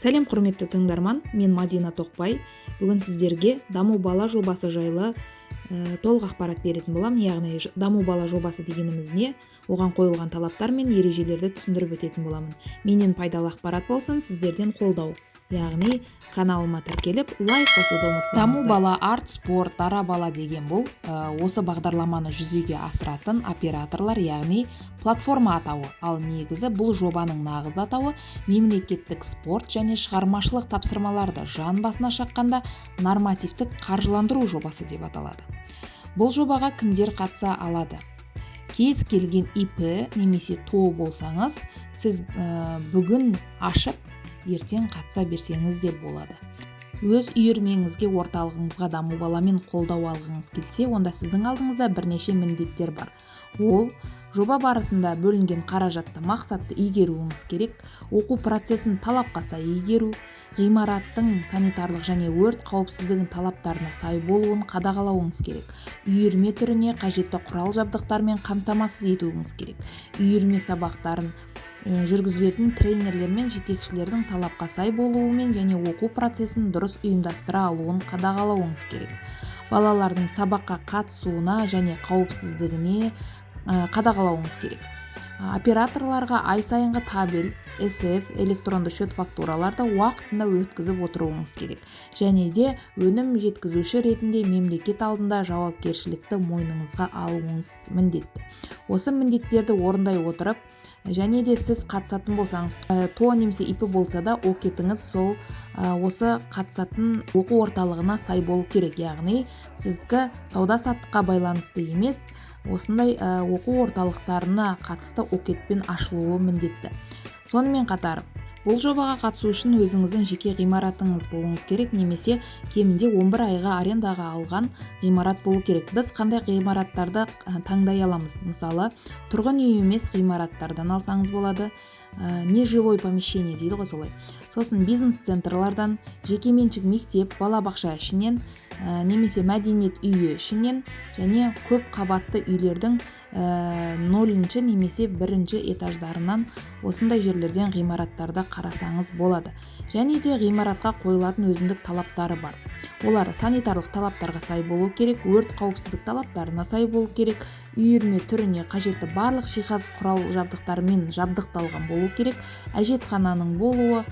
Сәлем құрметті тыңдарман, мен Мадина Тоқбай. Бүгін сіздерге даму бала жобасы жайлы толық ақпарат беретін боламын. Яғни даму бала жобасы дегеніміз не, оған қойылған талаптар мен ережелерді түсіндіріп өтетін боламын. Менен пайдалы ақпарат болсын, сіздерден қолдау. Яғни каналыма тіркеліп, лайк қосуды ұмытпаңыздар. Даму бала арт, спорт, дара бала деген бұл осы бағдарламаны жүзеге асыратын операторлар, яғни платформа атауы. Ал негізі бұл жобаның нағыз атауы мемлекеттік спорт және шығармашылық тапсырмаларды жан басына шаққанда нормативтік қаржыландыру жобасы деп аталады. Бұл жобаға кімдер қатыса алады? Кез келген ИП немесе ТО болсаңыз, сіз бүгін ашып ертең қатыса берсеңіз де болады. Өз үйірмеңізге, орталығыңызға даму баламен қолдау алғыңыз келсе, онда сіздің алдыңызда бірнеше міндеттер бар. Ол жоба барысында бөлінген қаражатты мақсатты игеруіңіз керек, оқу процесін талапқа сай игеру, ғимараттың санитарлық және өрт қауіпсіздігін талаптарына сай болуын қадағалауыңыз керек. Үйірме түріне қажетті құрал жабдықтармен қамтамасыз етуіңіз керек. Үйірме сабақтарын жүргізілетін тренерлер мен жетекшілердің талапқа сай болуымен және оқу процесін дұрыс ұйымдастыра алуын қадағалауыңыз керек. Балалардың сабаққа қатысуына және қауіпсіздігіне қадағалауыңыз керек. Операторларға ай сайынғы табель, СФ, электронды шот фактураларды уақытында өткізіп отыруыңыз керек. Және де өнім жеткізуші ретінде мемлекет алдында жауапкершілікті мойныңызға алуыңыз міндетті. Осы міндеттерді орындай отырып, және де сіз қатысатын болсаңыз, ТО немесе ИП болса да, окетіңіз сол осы қатысатын оқу орталығына сай болу керек. Яғни сіздікі сауда-саттыққа байланысты емес, осындай оқу орталықтарына қатысты окетпен ашылуы міндетті. Сонымен қатар, бұл жобаға қатысу үшін өзіңіздің жеке ғимаратыңыз болуыңыз керек, немесе кемінде 11 айға арендаға алған ғимарат болу керек. Біз қандай ғимараттарды таңдай аламыз? Мысалы, тұрғын үй емес ғимараттардан алсаңыз болады, нежилой помещение дейді ғой солай. Сосын бизнес-центрлардан, жекеменшік мектеп, балабақша ішінен, немесе мәдениет үйі ішінен, және көп қабатты үйлердің 0-ші немесе 1-ші этаждарынан осындай жерлерден ғимараттарды қарасаңыз болады. Және де ғимаратқа қойылатын өзіндік талаптары бар. Олар санитарлық талаптарға сай болу керек, өрт қауіпсіздік талаптарына сай болу керек, үйірме түріне қажетті барлық жиһаз құрал жабдықтармен жабдықталған болу керек, әжетхананың болуы,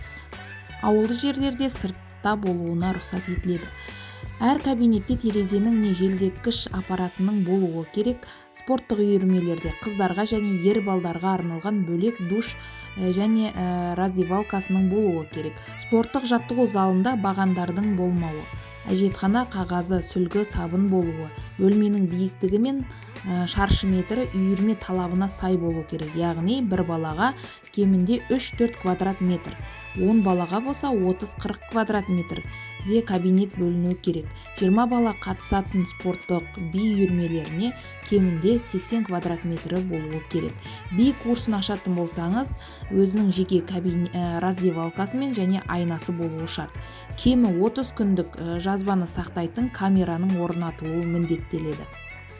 ауылды жерлерде сыртта болуына рұқсат етіледі. Әр кабинетте терезенің не желдеткіш аппаратының болуы керек. Спорттық үйірмелерде қыздарға және ер балдарға арналған бөлек душ және раздевалкасының болуы керек. Спорттық жаттығу залында бағандардың болмауы. Әжетхана қағазы, сүлгі, сабын болуы. Бөлменің биіктігі мен шаршы метрі үйірме талабына сай болу керек. Яғни бір балаға кемінде 3-4 квадрат метр. 10 балаға болса 30-40 квадрат метр де кабинет бөліну керек. 20 бала қатысатын спорттық би үйірмелеріне кемінде 80 квадрат метрі болуы керек. Би курсын ашатын болсаңыз, өзінің жеке раздевалкасымен және айнасы болуы шарт. Кемі 30 күндік жазбаны сақтайтын камераның орнатылуы міндеттеледі.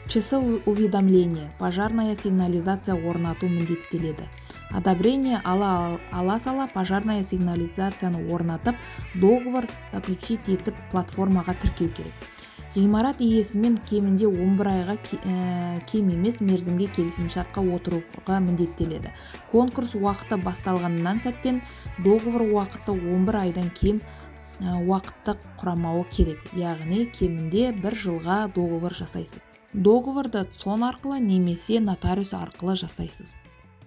ЧС уведомление, пожарная сигнализация орнату міндеттеледі. Одобрение ала сала пожарная сигнализацияны орнатып, договор заключить етіп платформаға тіркеу керек. Ғимарат иесімен кемінде 11 айға кем емес мерзімге келісімшартқа отыруға міндеттеледі. Конкурс уақыты басталғаннан сәттен договор уақыты 11 айдан кем уақытты құрамауы керек. Яғни кемінде 1 жылға договор жасайсыз. Договорды сон арқылы немесе нотариус арқылы жасайсыз.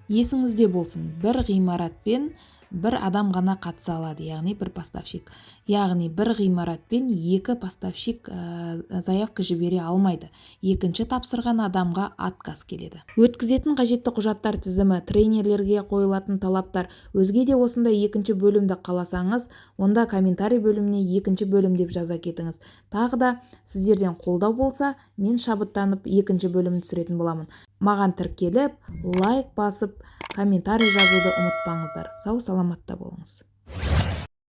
Есіңізде болсын, бір ғимаратпен бір адам ғана қатыса алады, яғни бір поставщик. Яғни бір ғимаратпен екі поставщик заявка жібере алмайды. Екінші тапсырған адамға отказ келеді. Өткізетін қажетті құжаттар тізімі, тренерлерге қойылатын талаптар, өзге де осындай екінші бөлімді қаласаңыз, онда комментарий бөліміне екінші бөлім деп жаза кетіңіз. Тағы да сіздерден қолдау болса, мен шабыттанып екінші бөлімді түсіретін боламын. Маған тіркеліп, лайк басып, комментарий жазуды ұмытпаңыздар. Сау саламатта болыңыз.